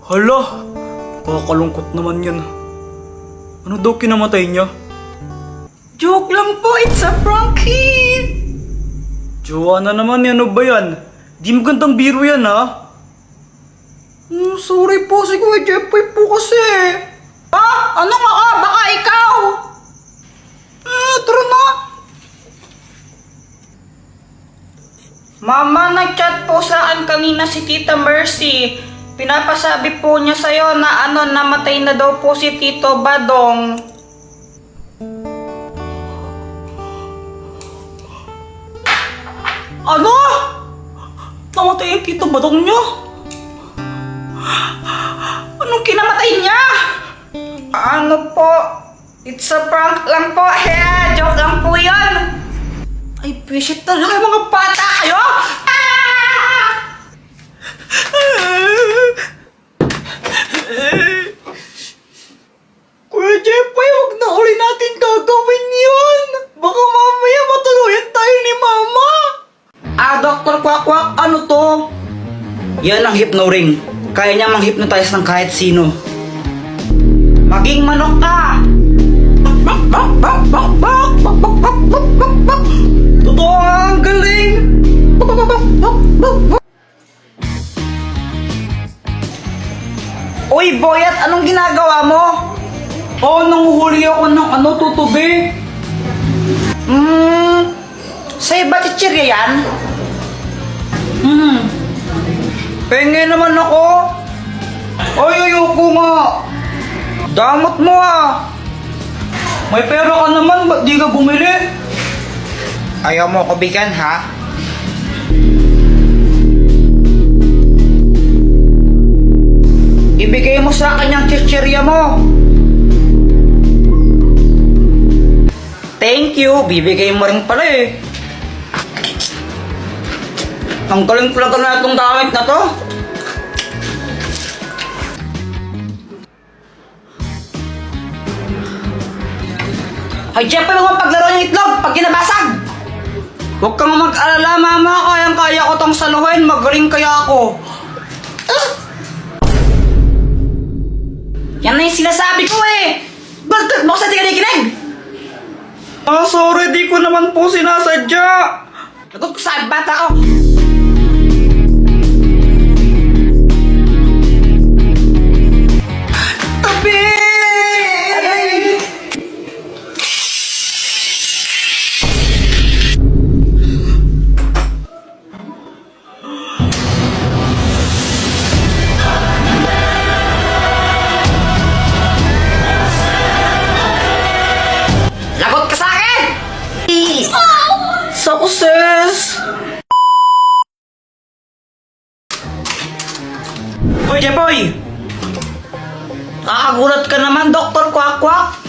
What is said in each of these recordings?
Hala, kakalungkot naman yan. Ano daw kinamatay niya? Joke lang po, it's a prank kid! Joanna naman, ano ba yan? Di magandang biro yan ha? Sorry po, si Kuya Jeffoy po kasi. Ano nga ka? Baka ikaw! Tara na! Mama, nag-chat po sa akin kanina si Tita Mercy. Pinapasabi po niya sa'yo na namatay na daw po si Tito Badong. Ano? Namatay yung Tito Badong niya? Anong kinamatay niya? Ano po? It's a prank lang po. Joke lang po yan. Ay, visit talaga mga bata kayo! Kuya Jeffoy, huwag na uli natin gagawin yun! Baka mamaya matuluyan tayo ni Mama! Dr. Kwak-Kwak, ano to? Yan ang hypno-ring. Kaya niya mang-hypnotize ng kahit sino. Maging manok ka! Totoo ang galing! Uy, Boyat, anong ginagawa mo? Nanguhuli ako ng tutubi. Sa'yo ba chichirya yan? Penge naman ako. Ay, ayoko nga. Damot mo ah. May pera ka naman, ba't di ka bumili? Ayaw mo ko bigyan, ha? Ibigay mo sa akin yung chichirya mo. Thank you, bibigay mo rin pala eh. Ang galing talaga na itong gamit na to. Ay, Jeff, huwag mo paglaro ng itlog pag kinabasag! Huwag kang mag-alala, Mama. Kayang-kaya ko tong saluhin. Magaling kaya ako. Yan na yung sinasabi ko eh! Bakit mo kasi di ka nakikinig? Sorry, di ko naman po sinasadya. Lagot ko sa bata ko! Tabi! Lagot ka sa akin! Success! Hoy, Jepoy! Kakagulat ka naman, Dr. Kwak-Kwak.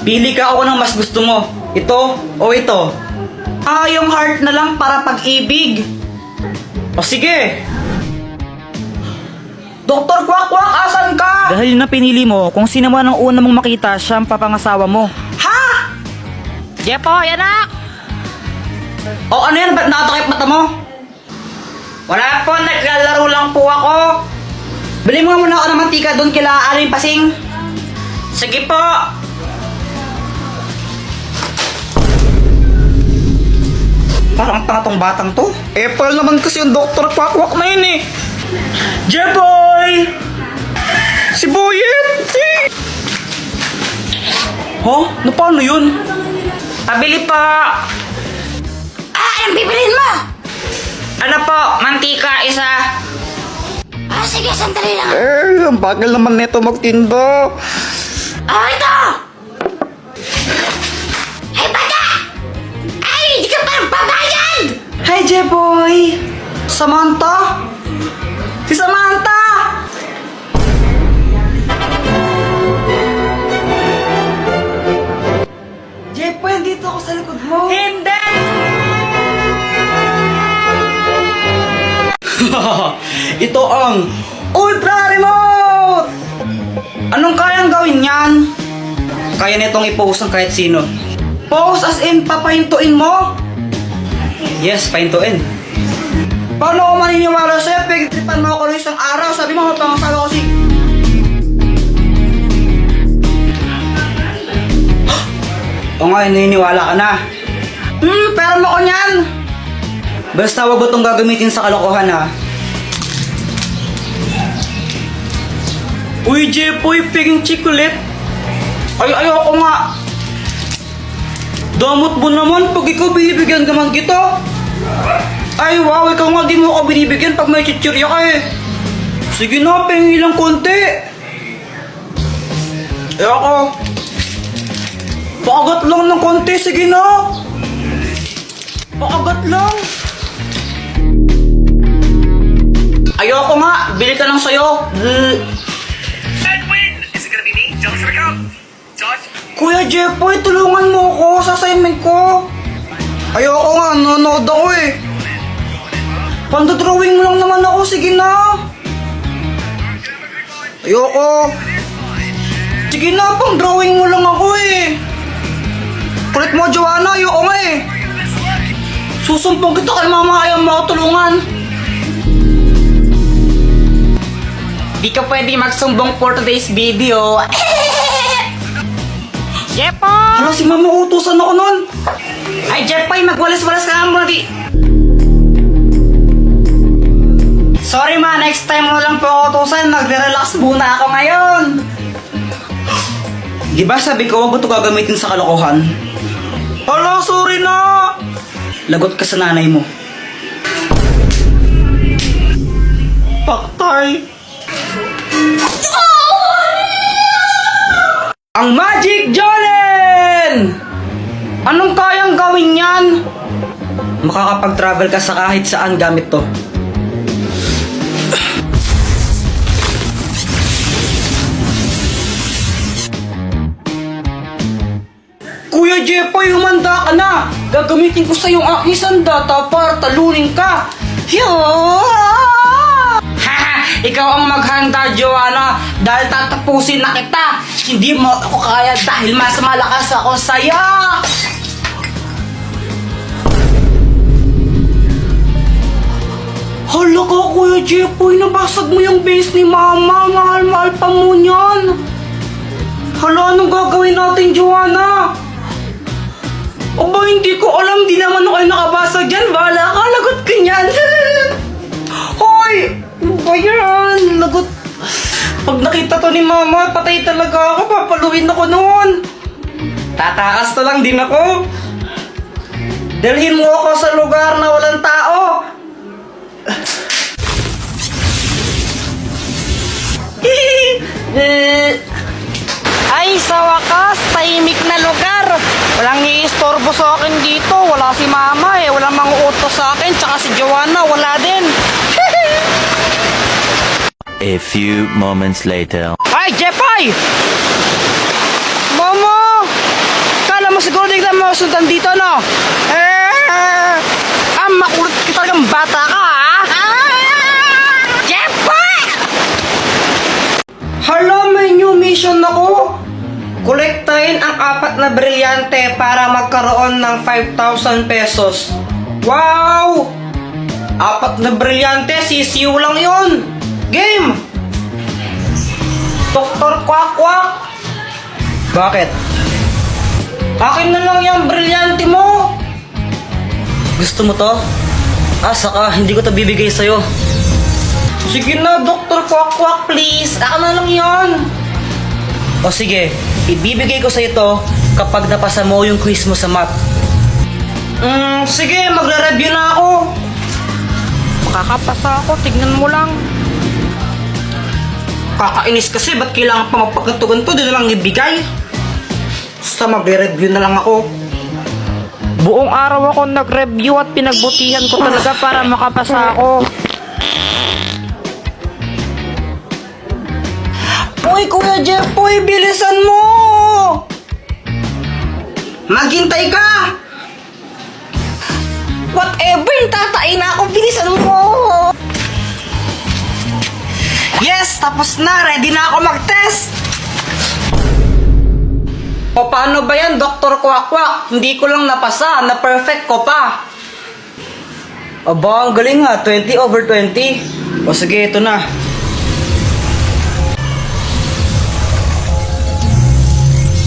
Pili ka ako ng mas gusto mo. Ito o ito? Yung heart na lang para pag-ibig. O sige! Dr. Kwak-Kwak, asan ka? Dahil na pinili mo, kung sino man ang una mong makita, siya ang papangasawa mo. Ha? Jepoy, anak! O ano yan? Ba't nakatakip mata mo? Wala po, naglalaro lang po ako. Bili mo muna ako ng mantika doon kila Aling Pasing. Sige po! Parang tanga tong batang to. Epal naman kasi yung Dr. Kwak-Kwak na yun eh. Jeboy! Si Boyet! Na paano yun? Pabili po. Anong bibilin mo? Ano po, mantika isa. Sige, sandali lang. Ang bagal naman nito magtinda. Ito! Hey, bata! Ay, hindi ka pa nagbabayad! Hi, Jeboy! Samantha? Si Samantha! Jeboy, dito ako sa likod mo. Hindi! Ito ang Ultra Remote! anong kayang gawin yan? Kaya nitong i-post ng kahit sino. Pause as in, papahintuin mo? Yes, pahintuin. Paano ako maniniwala sa'yo? Pagtripan mo ako ng isang araw, sabi mo, mapangasawa ko si O nga, naniniwala ka na. Pero mo ko niyan. Basta wag mo itong gagamitin sa kalokohan ha. Uy, Jepoy, piging chocolate. Ayoko nga. Damot mo naman pag ikaw binibigyan ka man kita. Ay, wow, ikaw nga di mo ako binibigyan pag may chichirya ka eh. Sige na, pengi lang konti. Ayoko. Pakagat lang ng konti, sige na. Pakagat lang. Ayoko nga, bili ka lang sa'yo. Edwin! Is it gonna be me? Josh, here we go! Josh? Kuya Jepoy, tulungan mo ako sa assignment ko. Ayoko nga, nanonood ako eh. Pandodrawing mo lang naman ako, sige na. Ayoko. Sige na, pang drawing mo lang ako eh. Kulit mo, Joanna, ayoko nga eh. Susumpong kita kay mama, ayaw mo ako tulungan. Di ka pwede magsumbong for today's video. Jepoy! Hala, si mama utusan ako nun. Ay, Jepoy, magwalas-walas ka nga muna di. Sorry ma, next time mo lang po ako utusan. Magre-relax muna ako ngayon. Di ba sabi ko, wag mo ito gagamitin sa kalokohan? Hala, sorry na. Lagot ka sa nanay mo. Paktay. Ang Magic Jolen! Anong kayang gawin yan? Makakapag-travel ka sa kahit saan gamit to. Kuya Jepoy, humanda ka na. Gagamitin ko sa yung aking sandata para talunin ka. Haha, ikaw ang maghanda, Joanna, dahil tatapusin na kita. Hindi mo ako kaya dahil mas malakas ako sa'yo. Hala ka, Kuya Jepoy, nabasag mo yung base ni Mama. Mahal-mahal pa mo niyan. Hala, anong gagawin natin, Joanna? Aba, hindi ko alam. Di naman ako nakabasag dyan. Bahala ka, lagot ka niyan. Hoy! Ano ba yan? Lagot. Pag nakita to ni Mama, patay talaga ako. Papaluin ako noon. Tatakas na lang din ako. Dalhin mo ako sa lugar na walang tao. Ay, sa wakas, tahimik na lugar. Walang iistorbo sa akin dito. Wala si Mama eh. Walang manguutos sa akin. Tsaka si Joanna, wala din. A few moments later. Ay, Jepoy! Mama! Kala mo siguro di ka masundan dito, no? Makulit ka talagang bata ka, ha? Jepoy! Hala, may new mission ako. Kolektahin ang 4 na brilyante para magkaroon ng 5,000 pesos. Wow! 4 na brilyante, sisiw lang yun. Game! Dr. Quack. Bakit? Akin na lang yung brilyante mo. Gusto mo to? Saka hindi ko to bibigay sa'yo. Sige na, Dr. Quack, please. Ako na lang yon. O sige, ibibigay ko sa'yo to kapag napasa mo yung quiz mo sa math. Sige, magre-review na ako. Makakapasa ako, tignan mo lang. Kakainis kasi, ba't kailangan pa magpagkanto-ganto? Di na lang ibigay. Basta magre-review na lang ako. Buong araw ako nag-review at pinagbutihan ko talaga para makapasa ako. Uy, Kuya Jepoy, bilisan mo! Maghintay ka! Whatever, tatain na ako, bilisan mo! Yes, tapos na, ready na ako mag-test! O paano ba yan, Dr. Quack? Hindi ko lang napasa, na-perfect ko pa. Aba, ang galing nga, 20/20. O sige, ito na.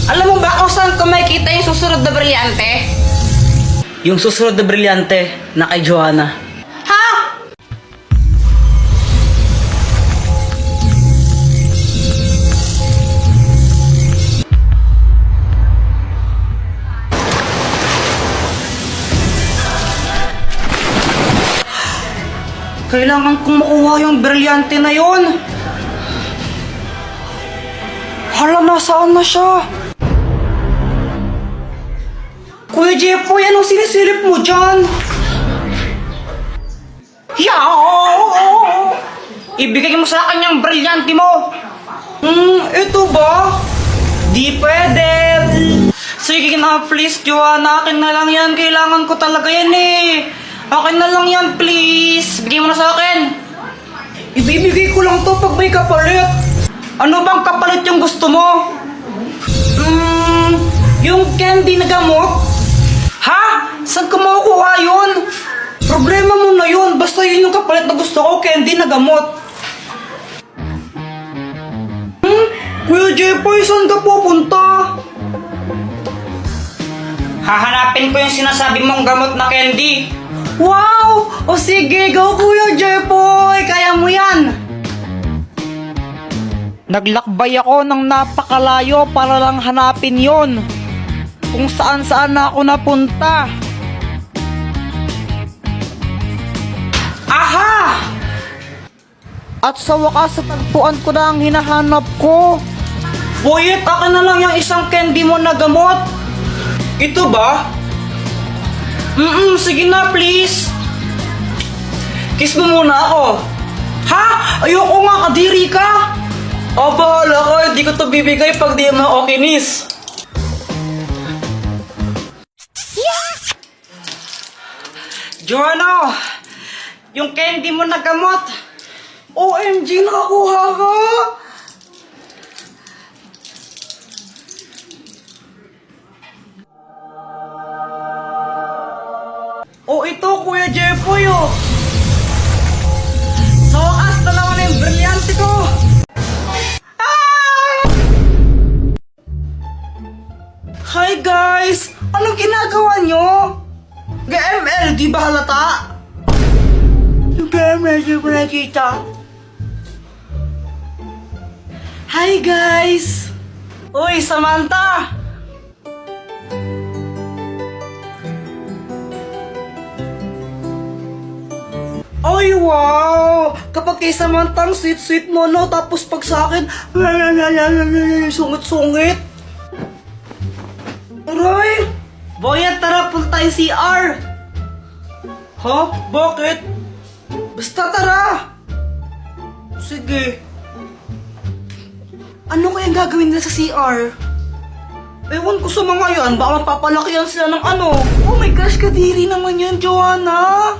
Alam mo ba kung saan saan ko makikita yung susunod na brilyante? Yung susunod na brilyante na kay Joanna. Ha? Kailangan kong makuha yung brilyante na yon. Hala, nasaan na siya? Kuya Jeffoy, anong sinisilip mo dyan? Yaw! Ibigay mo sa akin yung brilyante mo. Ito ba? Di pwede. Sige na, please, Joanna. Akin na lang yan. Kailangan ko talaga yan eh. Akin na lang yan, please. Bigay mo na sa akin. Ibibigay ko lang to pag may kapalit. Ano bang kapalit yung gusto mo? Yung candy na gamot? Ha? Saan ka makukuha yun? Problema mo na yun. Basta yun yung kapalit na gusto ko, candy na gamot. Kuya Jeffoy, saan ka pupunta? Hahanapin ko yung sinasabi mong gamot na candy. Wow! O sige, go Kuya Jeffoy! Kaya mo yan! Naglakbay ako ng napakalayo para lang hanapin yon. Kung saan-saan na ako napunta. Aha! At sa wakas, tagpuan ko na ang hinahanap ko. Boyet, akin na lang yung isang candy mo na gamot. Ito ba? Sige na, please. Kiss mo muna ako. Ha? Ayoko nga, kadiri ka. O, bahala ka. Hindi ko to bibigay pag di mo ako kinis. Joanna, yung candy mo na gamot. OMG, nakakuha ka. Oh, ito, Kuya Jeffoy, oh. Sa wakas, dalawa na yung brilyante ko. Hi, guys! Anong ginagawa nyo? Ga-ML, di ba halata? Ga-ML, di ba nakita? Hi, guys! Uy, Samantha! Ay, wow! Kapag kay Samantha, ang sweet-sweet mo, no? Tapos pag sa akin, sungit-sungit. Aray! Boyet, tara, punta tayo CR! Ha? Bakit? Basta tara! Sige. Ano kayang gagawin nila sa CR? Ewan ko sa mga yan, baka mapapalakihan sila ng ano. Oh my gosh, kadiri naman yan, Joanna!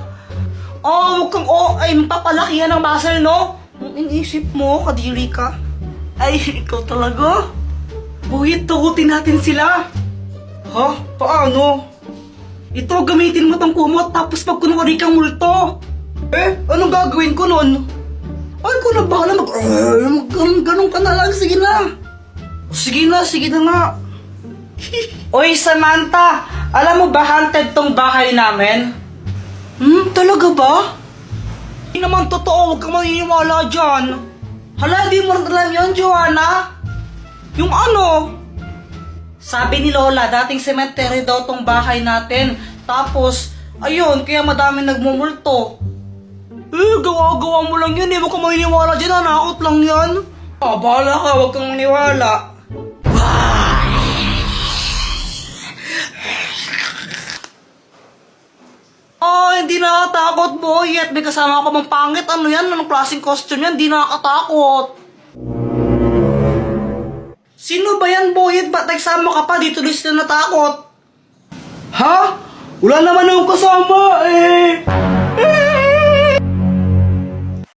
Oh, huwag kang ay mapapalakihan ng muscle, no? Ang inisip mo, kadiri ka. Ay, ikaw talaga. Boyet, tugutin natin sila. Ha? Paano? Ito, gamitin mo tong kumot tapos pag kunwari kang multo. Anong gagawin ko nun? Ay, ko na bahala ganun ka na lang. Sige na. Sige na nga. Oy, Samantha, alam mo ba haunted tong bahay namin? Talaga ba? Hindi naman totoo, huwag kang maniniwala dyan. Hala, di mo alam yun, Joanna? Yung ano? Sabi ni Lola, dating cemetery daw tong bahay natin. Tapos, ayun, kaya madami nagmumulto. Gawa-gawa mo lang yan eh. Huwag kang maniniwala dyan, nakakot lang yan. Bahala ka, huwag kang maniwala. Hindi nakakatakot, boy. At may kasama ko mang pangit. Ano yan? Anong klaseng costume yan? Hindi nakakatakot. Sino ba yan, boy? Ba't nagsama ka pa? Dito sila natakot. Ha? Wala naman akong kasama eh.